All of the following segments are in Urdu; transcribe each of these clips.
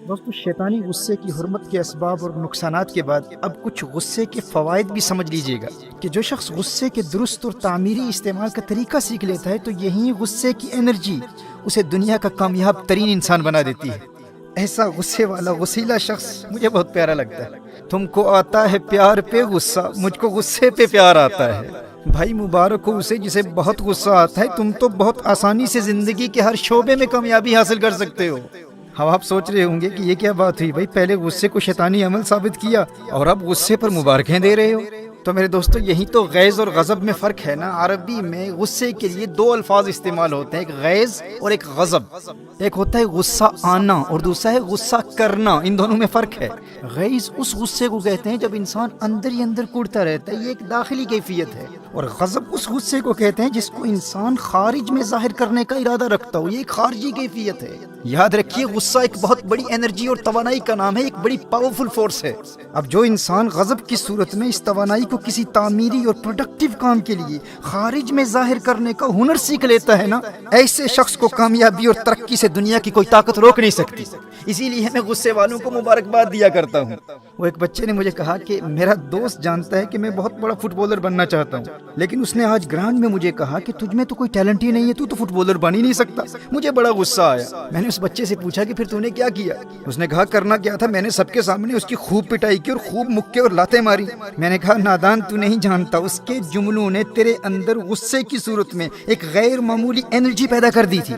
دوستو شیطانی غصے کی حرمت کے اسباب اور نقصانات کے بعد اب کچھ غصے کے فوائد بھی سمجھ لیجئے گا کہ جو شخص غصے کے درست اور تعمیری استعمال کا طریقہ سیکھ لیتا ہے تو یہی غصے کی انرجی اسے دنیا کا کامیاب ترین انسان بنا دیتی ہے۔ ایسا غصے والا غسیلا شخص مجھے بہت پیارا لگتا ہے۔ تم کو آتا ہے پیار پہ غصہ، مجھ کو غصے پہ پیار آتا ہے۔ بھائی مبارک ہو اسے جسے بہت غصہ آتا ہے، تم تو بہت آسانی سے زندگی کے ہر شعبے میں کامیابی حاصل کر سکتے ہو۔ اب آپ سوچ رہے ہوں گے کہ یہ کیا بات ہوئی بھائی، پہلے غصے کو شیطانی عمل ثابت کیا اور اب غصے پر مبارکیں دے رہے ہو۔ تو میرے دوستو یہی تو غیظ اور غضب میں فرق ہے نا۔ عربی میں غصے کے لیے دو الفاظ استعمال ہوتے ہیں، ایک غیظ اور ایک غضب۔ ایک ہوتا ہے غصہ آنا اور دوسرا ہے غصہ کرنا، ان دونوں میں فرق ہے۔ غیظ اس غصے کو کہتے ہیں جب انسان اندر ہی اندر کوڑتا رہتا ہے، یہ ایک داخلی کیفیت ہے، اور غضب اس غصے کو کہتے ہیں جس کو انسان خارج میں ظاہر کرنے کا ارادہ رکھتا ہو، یہ ایک خارجی کیفیت ہے۔ یاد رکھیے غصہ ایک بہت بڑی انرجی اور توانائی کا نام ہے، ایک بڑی پاورفل فورس ہے۔ اب جو انسان غضب کی صورت میں اس توانائی کو کسی تعمیری اور پروڈکٹیو کام کے لیے خارج میں ظاہر کرنے کا ہنر سیکھ لیتا ہے نا، ایسے شخص کو کامیابی اور ترقی سے دنیا کی کوئی طاقت روک نہیں سکتی۔ اسی لیے میں غصے والوں کو مبارکباد دیا کرتا ہوں۔ وہ ایک بچے نے مجھے کہا کہ میرا دوست جانتا ہے کہ میں بہت بڑا فٹ بالر بننا چاہتا ہوں، لیکن اس نے آج گراؤنڈ میں مجھے کہا کہ تجھ میں تو کوئی ٹیلنٹ ہی نہیں ہے، تو فٹ بالر بن ہی نہیں سکتا۔ مجھے بڑا غصہ آیا۔ میں نے اس بچے سے پوچھا کہ پھر تو نے کیا کیا؟ اس نے کہا کرنا کیا تھا، میں نے سب کے سامنے اس کی خوب پٹائی کی اور خوب مکے اور لاتیں ماری۔ میں نے کہا نادان تو نہیں جانتا، اس کے جملوں نے تیرے اندر غصے کی صورت میں ایک غیر معمولی انرجی پیدا کر دی تھی۔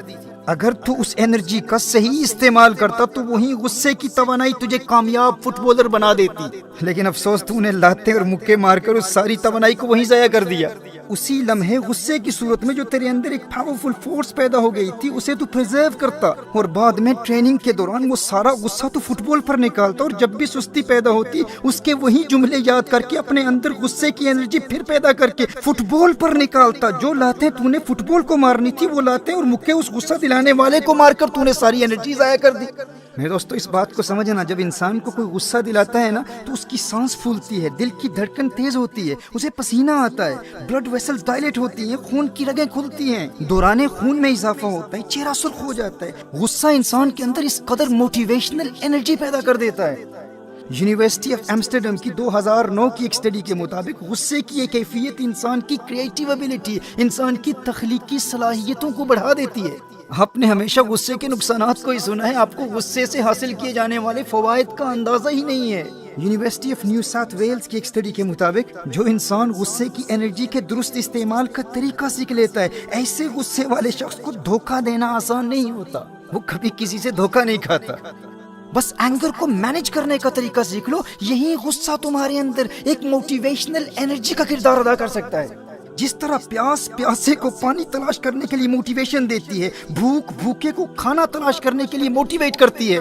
اگر تو اس انرجی کا صحیح استعمال کرتا تو وہی غصے کی توانائی تجھے کامیاب فٹ بالر بنا دیتی، لیکن افسوس تو نے لاتے اور مکے مار کر اس ساری توانائی کو وہیں ضائع کر دیا۔ اسی لمحے غصے کی صورت میں جو تیرے اندر ایک پاورفل فورس پیدا ہو گئی تھی اسے تو پریزرو کرتا، اور بعد میں ٹریننگ کے دوران وہ سارا غصہ تو فٹ بال پر نکالتا، اور جب بھی سستی پیدا ہوتی اس کے وہی جملے یاد کر کے اپنے اندر غصے کی انرجی پھر پیدا کر کے فٹ بال پر نکالتا۔ جو لاتیں تو نے فٹ بال کو مارنی تھی وہ لاتیں اور مکے اس غصہ دلانے والے کو مار کر تو نے ساری انرجی ضائع کر دی۔ میرے دوستو اس بات کو سمجھنا، جب انسان کو کوئی غصہ دلاتا ہے نا تو اس کی سانس پھولتی ہے، دل کی دھڑکن تیز ہوتی ہے، اسے پسینہ آتا ہے، بلڈ ویسلز ڈائلیٹ ہوتی ہیں، خون کی رگیں کھلتی ہیں، دوران خون میں اضافہ ہوتا ہے، چہرہ سرخ ہو جاتا ہے۔ غصہ انسان کے اندر اس قدر موٹیویشنل انرجی پیدا کر دیتا ہے۔ یونیورسٹی آف ایمسٹرڈم کی 2009 کی ایک اسٹڈی کے مطابق غصے کی ایک کیفیت انسان کی کریٹیو ایبیلٹی، انسان کی تخلیقی صلاحیتوں کو بڑھا دیتی ہے۔ آپ نے ہمیشہ غصے کے نقصانات کو ہی سنا ہے، آپ کو غصے سے حاصل کیے جانے والے فوائد کا اندازہ ہی نہیں ہے۔ University of New South Wales کی ایک اسٹڈی کے مطابق جو انسان غصے کی انرجی کے درست استعمال کا طریقہ سیکھ لیتا ہے، ایسے غصے والے شخص کو دھوکہ دینا آسان نہیں ہوتا، وہ کبھی کسی سے دھوکہ نہیں کھاتا۔ بس اینگر کو مینج کرنے کا طریقہ سیکھ لو، یہی غصہ تمہارے اندر ایک موٹیویشنل انرجی کا کردار ادا کر سکتا ہے۔ جس طرح پیاس پیاسے کو پانی تلاش کرنے کے لیے موٹیویشن دیتی ہے، بھوک بھوکے کو کھانا تلاش کرنے کے لیے موٹیویٹ کرتی ہے،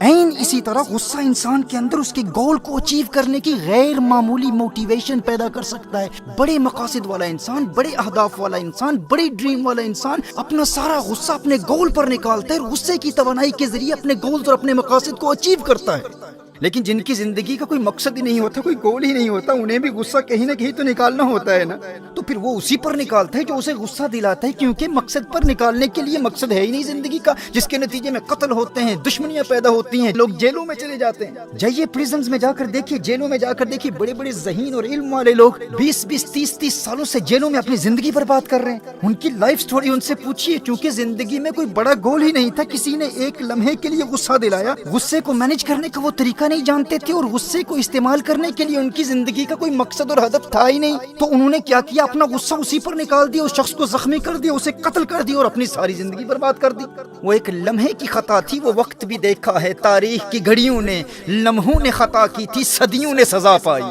عین اسی طرح غصہ انسان کے اندر اس کے گول کو اچیو کرنے کی غیر معمولی موٹیویشن پیدا کر سکتا ہے۔ بڑے مقاصد والا انسان، بڑے اہداف والا انسان، بڑی ڈریم والا انسان اپنا سارا غصہ اپنے گول پر نکالتا ہے اور غصے کی توانائی کے ذریعے اپنے گولز اور اپنے مقاصد کو اچیو کرتا ہے۔ لیکن جن کی زندگی کا کوئی مقصد ہی نہیں ہوتا، کوئی گول ہی نہیں ہوتا، انہیں بھی غصہ کہیں نہ کہیں تو نکالنا ہوتا ہے نا، تو پھر وہ اسی پر نکالتا ہے جو اسے غصہ دلاتا ہے، کیونکہ مقصد پر نکالنے کے لیے مقصد ہے ہی نہیں زندگی کا، جس کے نتیجے میں قتل ہوتے ہیں، دشمنیاں پیدا ہوتی ہیں، لوگ جیلوں میں چلے جاتے ہیں۔ جائیے پریزنز میں جا کر دیکھیے، جیلوں میں جا کر دیکھیے، بڑے بڑے ذہین اور علم والے لوگ 20 30 سالوں سے جیلوں میں اپنی زندگی برباد کر رہے ہیں۔ ان کی لائف سٹوری ان سے پوچھیے، چونکہ زندگی میں کوئی بڑا گول ہی نہیں تھا، کسی نے ایک لمحے کے لیے غصہ دلایا، غصے کو مینج کرنے کا وہ طریقہ نہیں جانتے تھے، اور غصے کو استعمال کرنے کے لیے ان کی زندگی کا کوئی مقصد اور ہدف تھا ہی نہیں، تو انہوں نے کیا کیا، اپنا غصہ اسی پر نکال دیا، اس شخص کو زخمی کر دیا، اسے قتل کر دیا اور اپنی ساری زندگی برباد کر دی۔ وہ ایک لمحے کی خطا تھی، وہ وقت بھی دیکھا ہے تاریخ کی گھڑیوں نے، لمحوں نے خطا کی تھی، صدیوں نے سزا پائی۔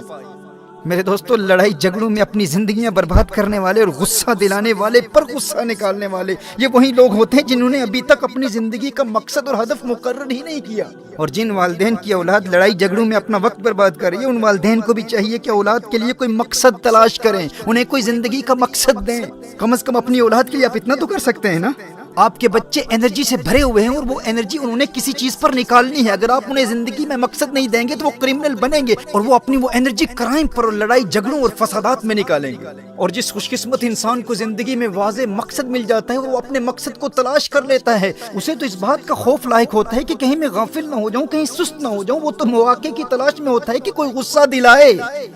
میرے دوستو لڑائی جھگڑوں میں اپنی زندگیاں برباد کرنے والے اور غصہ دلانے والے پر غصہ نکالنے والے یہ وہی لوگ ہوتے ہیں جنہوں نے ابھی تک اپنی زندگی کا مقصد اور ہدف مقرر ہی نہیں کیا۔ اور جن والدین کی اولاد لڑائی جھگڑوں میں اپنا وقت برباد کر رہی ہے، ان والدین کو بھی چاہیے کہ اولاد کے لیے کوئی مقصد تلاش کریں، انہیں کوئی زندگی کا مقصد دیں۔ کم از کم اپنی اولاد کے لیے آپ اتنا تو کر سکتے ہیں نا۔ آپ کے بچے انرجی سے بھرے ہوئے ہیں اور وہ انرجی انہوں نے کسی چیز پر نکالنی ہے. اگر آپ انہیں زندگی میں مقصد نہیں دیں گے تو وہ کرمنل بنیں گے اور وہ اپنی وہ انرجی کرائم پر اور لڑائی جھگڑوں اور فسادات میں نکالیں گے. اور جس خوش قسمت انسان کو زندگی میں واضح مقصد مل جاتا ہے اور وہ اپنے مقصد کو تلاش کر لیتا ہے، اسے تو اس بات کا خوف لاحق ہوتا ہے کہ کہیں میں غافل نہ ہو جاؤں، کہیں سست نہ ہو جاؤں. وہ تو مواقع کی تلاش میں ہوتا ہے کہ کوئی غصہ دلائے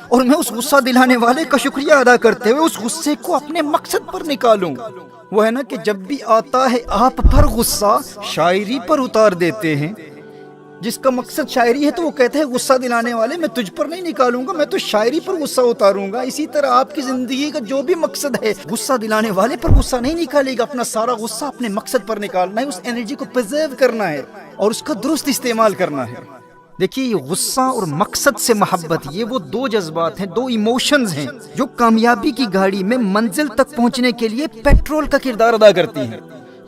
اور میں اس غصہ دلانے والے کا شکریہ ادا کرتے ہوئے اس غصے کو اپنے مقصد پر نکالوں. وہ ہے نا کہ جب بھی آتا ہے آپ پر غصہ شاعری پر اتار دیتے ہیں. جس کا مقصد شاعری ہے تو وہ کہتے ہیں غصہ دلانے والے میں تجھ پر نہیں نکالوں گا، میں تو شاعری پر غصہ اتاروں گا. اسی طرح آپ کی زندگی کا جو بھی مقصد ہے غصہ دلانے والے پر غصہ نہیں نکالے گا، اپنا سارا غصہ اپنے مقصد پر نکالنا ہے، اس انرجی کو پرزرو کرنا ہے اور اس کا درست استعمال کرنا ہے. دیکھیے یہ غصہ اور مقصد سے محبت، یہ وہ دو جذبات ہیں، دو ایموشنز ہیں جو کامیابی کی گاڑی میں منزل تک پہنچنے کے لیے پیٹرول کا کردار ادا کرتی ہیں.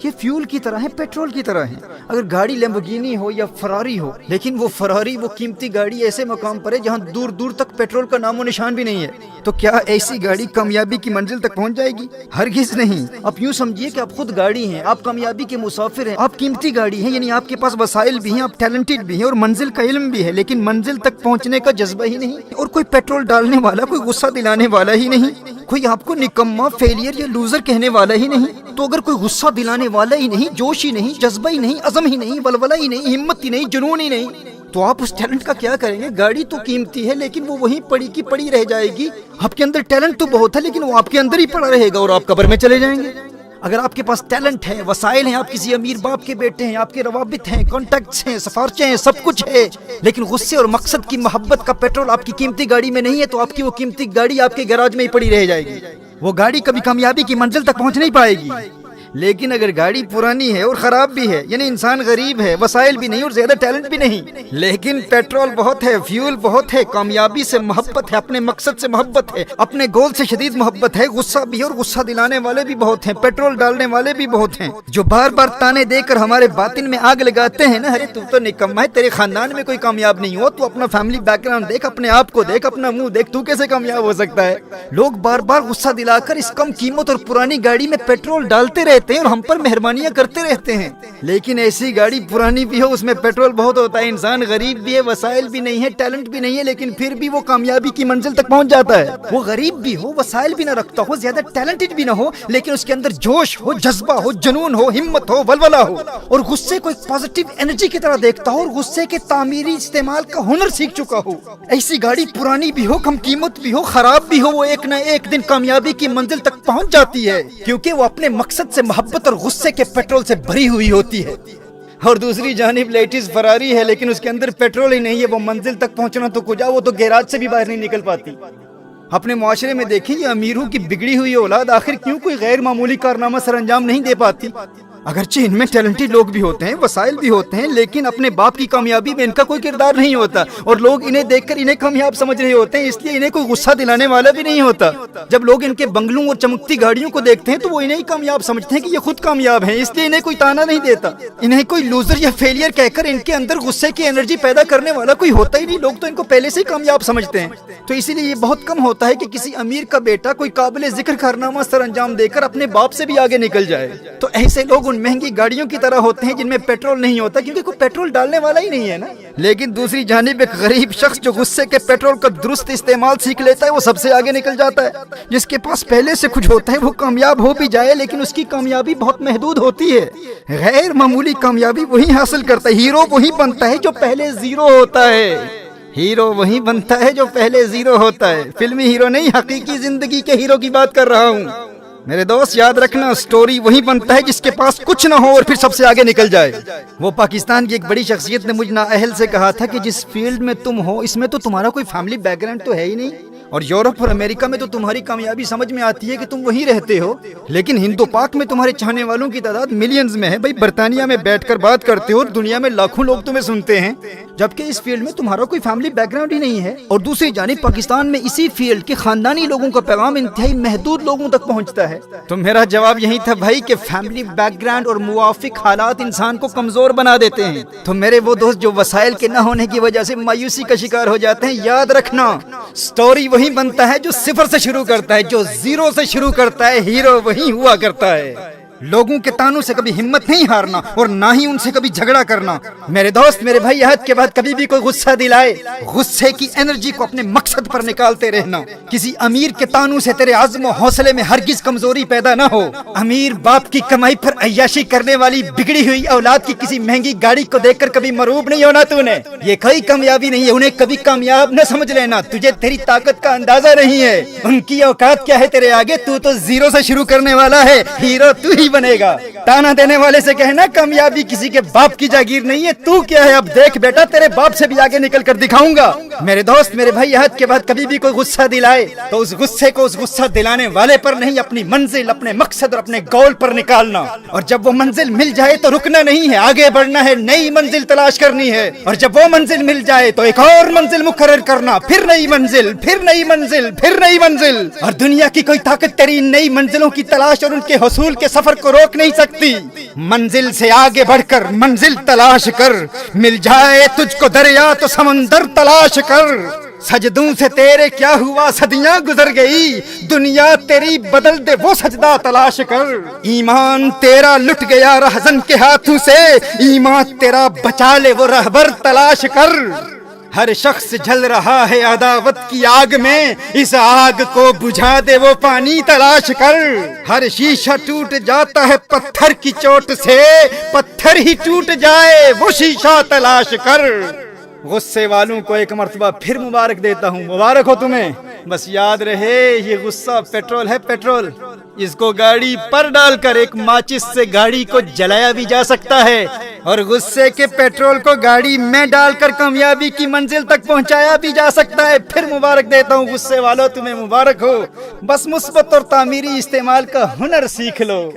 یہ فیول کی طرح ہے، پیٹرول کی طرح ہے. اگر گاڑی لیمبورگینی ہو یا فراری ہو، لیکن وہ فراری وہ قیمتی گاڑی ایسے مقام پر ہے جہاں دور دور تک پیٹرول کا نام و نشان بھی نہیں ہے، تو کیا ایسی گاڑی کامیابی کی منزل تک پہنچ جائے گی؟ ہرگز نہیں. آپ یوں سمجھیے کہ آپ خود گاڑی ہیں، آپ کامیابی کے مسافر ہیں، آپ قیمتی گاڑی ہیں، یعنی آپ کے پاس وسائل بھی ہیں، آپ ٹیلنٹڈ بھی ہیں اور منزل کا علم بھی ہے، لیکن منزل تک پہنچنے کا جذبہ ہی نہیں اور کوئی پیٹرول ڈالنے والا، کوئی غصہ دلانے والا ہی نہیں، کوئی آپ کو نکما، فیلئر یا لوزر کہنے والا ہی نہیں. تو اگر کوئی غصہ دلانے والا ہی نہیں، جوش ہی نہیں، جذبہ ہی نہیں، عزم ہی نہیں، ولولہ ہی نہیں، ہمت ہی نہیں، جنون ہی نہیں، تو آپ اس ٹیلنٹ کا کیا کریں گے؟ گاڑی تو قیمتی ہے لیکن وہ وہیں پڑی کی پڑی رہ جائے گی. آپ کے اندر ٹیلنٹ تو بہت ہے لیکن وہ آپ کے اندر ہی پڑا رہے گا اور آپ قبر میں چلے جائیں گے. اگر آپ کے پاس ٹیلنٹ ہے، وسائل ہیں، آپ کسی امیر باپ کے بیٹے ہیں، آپ کے روابط ہیں، کانٹیکٹس ہیں، سفارشیں ہیں، سب کچھ ہے، لیکن غصے اور مقصد کی محبت کا پیٹرول آپ کی قیمتی گاڑی میں نہیں ہے، تو آپ کی وہ قیمتی گاڑی آپ کے گیراج میں ہی پڑی رہ جائے گی. وہ گاڑی کبھی کامیابی کی منزل تک پہنچ نہیں پائے گی. لیکن اگر گاڑی پرانی ہے اور خراب بھی ہے، یعنی انسان غریب ہے، وسائل بھی نہیں اور زیادہ ٹیلنٹ بھی نہیں، لیکن پیٹرول بہت ہے، فیول بہت ہے، کامیابی سے محبت ہے، اپنے مقصد سے محبت ہے، اپنے گول سے شدید محبت ہے، غصہ بھی ہے اور غصہ دلانے والے بھی بہت ہیں، پیٹرول ڈالنے والے بھی بہت ہیں، جو بار بار تانے دے کر ہمارے باطن میں آگ لگاتے ہیں نا، ارے تو نکما ہے، تیرے خاندان میں کوئی کامیاب نہیں ہوا، تو اپنا فیملی بیک گراؤنڈ دیکھ، اپنے آپ کو دیکھ، اپنا منہ دیکھ، تو کیسے کامیاب ہو سکتا ہے؟ لوگ بار بار غصہ دلا کر اس کم قیمت اور پرانی گاڑی میں پیٹرول ڈالتے رہتے ہیں اور ہم پر مہربانیاں کرتے رہتے ہیں، لیکن ایسی گاڑی پرانی بھی ہو، اس میں پیٹرول بہت ہوتا ہے، انسان غریب بھی ہے، وسائل بھی نہیں ہے، ٹیلنٹ بھی نہیں ہے، لیکن پھر بھی وہ کامیابی کی منزل تک پہنچ جاتا ہے. وہ غریب بھی ہو، وسائل بھی نہ رکھتا ہو، زیادہ ٹیلنٹڈ بھی نہ ہو، لیکن اس کے اندر جوش ہو، جذبہ ہو، جنون ہو، ہمت ہو، ولولہ ہو اور غصے کو ایک پازیٹیو انرجی کی طرح دیکھتا ہو اور غصے کے تعمیری استعمال کا ہنر سیکھ چکا ہو. ایسی گاڑی پرانی بھی ہو، کم قیمت بھی ہو، خراب بھی ہو، وہ ایک نہ ایک دن کامیابی کی منزل تک پہنچ جاتی ہے، کیونکہ وہ اپنے مقصد سے محبت اور غصے کے پیٹرول سے بھری ہوئی ہوتی ہے. اور دوسری جانب لیٹس فراری ہے لیکن اس کے اندر پیٹرول ہی نہیں ہے، وہ منزل تک پہنچنا تو کجا، وہ تو گیراج سے بھی باہر نہیں نکل پاتی. اپنے معاشرے میں دیکھیں یہ امیروں کی بگڑی ہوئی اولاد آخر کیوں کوئی غیر معمولی کارنامہ سر انجام نہیں دے پاتی؟ اگرچہ ان میں ٹیلنٹڈ لوگ بھی ہوتے ہیں، وسائل بھی ہوتے ہیں، لیکن اپنے باپ کی کامیابی میں ان کا کوئی کردار نہیں ہوتا اور لوگ انہیں دیکھ کر انہیں کامیاب سمجھ رہے ہوتے ہیں، اس لیے انہیں کوئی غصہ دلانے والا بھی نہیں ہوتا. جب لوگ ان کے بنگلوں اور چمکتی گاڑیوں کو دیکھتے ہیں تو وہ انہیں ہی کامیاب سمجھتے ہیں کہ یہ خود کامیاب ہیں، اس لیے انہیں کوئی تانا نہیں دیتا. انہیں کوئی لوزر یا فیلئر کہہ کر ان کے اندر غصے کی انرجی پیدا کرنے والا کوئی ہوتا ہی نہیں، لوگ تو ان کو پہلے سے ہی کامیاب سمجھتے ہیں. تو اسی لیے یہ بہت کم ہوتا ہے کہ کسی امیر کا بیٹا کوئی قابل ذکر کارنامہ سر انجام دے کر اپنے باپ سے بھی آگے نکل جائے. تو ایسے لوگ ان مہنگی گاڑیوں کی طرح ہوتے ہیں جن میں پیٹرول نہیں ہوتا، کیونکہ کوئی پیٹرول ڈالنے والا ہی نہیں ہے نا. لیکن دوسری جانب ایک غریب شخص جو غصے کے پیٹرول کا درست استعمال سیکھ لیتا ہے وہ سب سے آگے نکل جاتا ہے. جس کے پاس پہلے سے کچھ ہوتا ہے وہ کامیاب ہو بھی جائے لیکن اس کی کامیابی بہت محدود ہوتی ہے. غیر معمولی کامیابی وہی حاصل کرتا ہے، ہیرو وہی بنتا ہے جو پہلے زیرو ہوتا ہے. ہیرو وہی بنتا ہے جو پہلے زیرو ہوتا ہے. فلمی ہیرو نہیں، حقیقی زندگی کے ہیرو کی بات کر رہا ہوں. میرے دوست یاد رکھنا، سٹوری وہی بنتا ہے جس کے پاس کچھ نہ ہو اور پھر سب سے آگے نکل جائے. وہ پاکستان کی ایک بڑی شخصیت نے مجھ نااہل سے کہا تھا کہ جس فیلڈ میں تم ہو اس میں تو تمہارا کوئی فیملی بیک گراؤنڈ تو ہے ہی نہیں، اور یورپ اور امریکہ میں تو تمہاری کامیابی سمجھ میں آتی ہے کہ تم وہیں رہتے ہو، لیکن ہند و پاک میں تمہارے چاہنے والوں کی تعداد ملینز میں ہے. بھائی برطانیہ میں بیٹھ کر بات کرتے ہو اور دنیا میں لاکھوں لوگ تمہیں سنتے ہیں، جبکہ اس فیلڈ میں تمہارا کوئی فیملی بیک گراؤنڈ ہی نہیں ہے. اور دوسری جانب پاکستان میں اسی فیلڈ کے خاندانی لوگوں کا پیغام انتہائی محدود لوگوں تک پہنچتا ہے. تو میرا جواب یہی تھا بھائی کہ فیملی بیک گراؤنڈ اور موافق حالات انسان کو کمزور بنا دیتے ہیں. تو میرے وہ دوست جو وسائل کے نہ ہونے کی وجہ سے مایوسی کا شکار ہو جاتے ہیں، یاد رکھنا سٹوری وہی بنتا ہے جو صفر سے شروع کرتا ہے، جو زیرو سے شروع کرتا ہے ہیرو وہی ہوا کرتا ہے. لوگوں کے تانوں سے کبھی ہمت نہیں ہارنا اور نہ ہی ان سے کبھی جھگڑا کرنا۔ میرے دوست، میرے بھائی، حد کے بعد کبھی بھی کوئی غصہ دلائے، غصے کی انرجی کو اپنے مقصد پر نکالتے رہنا۔ کسی امیر کے تانوں سے تیرے عزم و حوصلے میں ہرگز کمزوری پیدا نہ ہو۔ امیر باپ کی کمائی پر عیاشی کرنے والی بگڑی ہوئی اولاد کی کسی مہنگی گاڑی کو دیکھ کر کبھی مرعوب نہیں ہونا تو نے۔ یہ کوئی کامیابی نہیں ہے، انہیں کبھی کامیاب نہ سمجھ لینا، تجھے تیری طاقت کا اندازہ نہیں ہے۔ ان کی اوقات کیا ہے تیرے آگے؟ تو زیرو سے شروع کرنے والا ہے، ہیرو تو ہی بنے گا۔ تانا دینے والے سے کہنا کامیابی کسی کے باپ کی جاگیر نہیں ہے، تو کیا ہے؟ اب دیکھ بیٹا، تیرے باپ سے بھی آگے نکل کر دکھاؤں گا۔ میرے دوست، میرے بھائی، حد کے بعد کبھی بھی کوئی غصہ دلائے تو اس غصے کو اس غصہ دلانے والے پر نہیں، اپنی منزل، اپنے مقصد اور اپنے گول پر نکالنا۔ اور جب وہ منزل مل جائے تو رکنا نہیں ہے، آگے بڑھنا ہے، نئی منزل تلاش کرنی ہے۔ اور جب وہ منزل مل جائے تو ایک اور منزل مقرر کرنا، پھر نئی منزل، پھر نئی منزل، پھر نئی منزل۔ اور دنیا کی کوئی طاقت تیری نئی منزلوں کی تلاش اور ان کے حصول کے سفر کو روک نہیں سکتی۔ منزل سے آگے بڑھ کر منزل تلاش کر، مل جائے تجھ کو دریا تو سمندر تلاش کر۔ سجدوں سے تیرے کیا ہوا، صدیاں گزر گئی، دنیا تیری بدل دے وہ سجدہ تلاش کر۔ ایمان تیرا لٹ گیا رہزن کے ہاتھوں سے، ایمان تیرا بچا لے وہ رہبر تلاش کر۔ ہر شخص جل رہا ہے عداوت کی آگ میں، اس آگ کو بجھا دے وہ پانی تلاش کر۔ ہر شیشہ ٹوٹ جاتا ہے پتھر کی چوٹ سے، پتھر ہی ٹوٹ جائے وہ شیشہ تلاش کر۔ غصے والوں کو ایک مرتبہ پھر مبارک دیتا ہوں، مبارک ہو تمہیں۔ بس یاد رہے، یہ غصہ پیٹرول ہے، پیٹرول۔ اس کو گاڑی پر ڈال کر ایک ماچس سے گاڑی کو جلایا بھی جا سکتا ہے، اور غصے کے پیٹرول کو گاڑی میں ڈال کر کامیابی کی منزل تک پہنچایا بھی جا سکتا ہے۔ پھر مبارک دیتا ہوں غصے والوں، تمہیں مبارک ہو۔ بس مثبت اور تعمیری استعمال کا ہنر سیکھ لو۔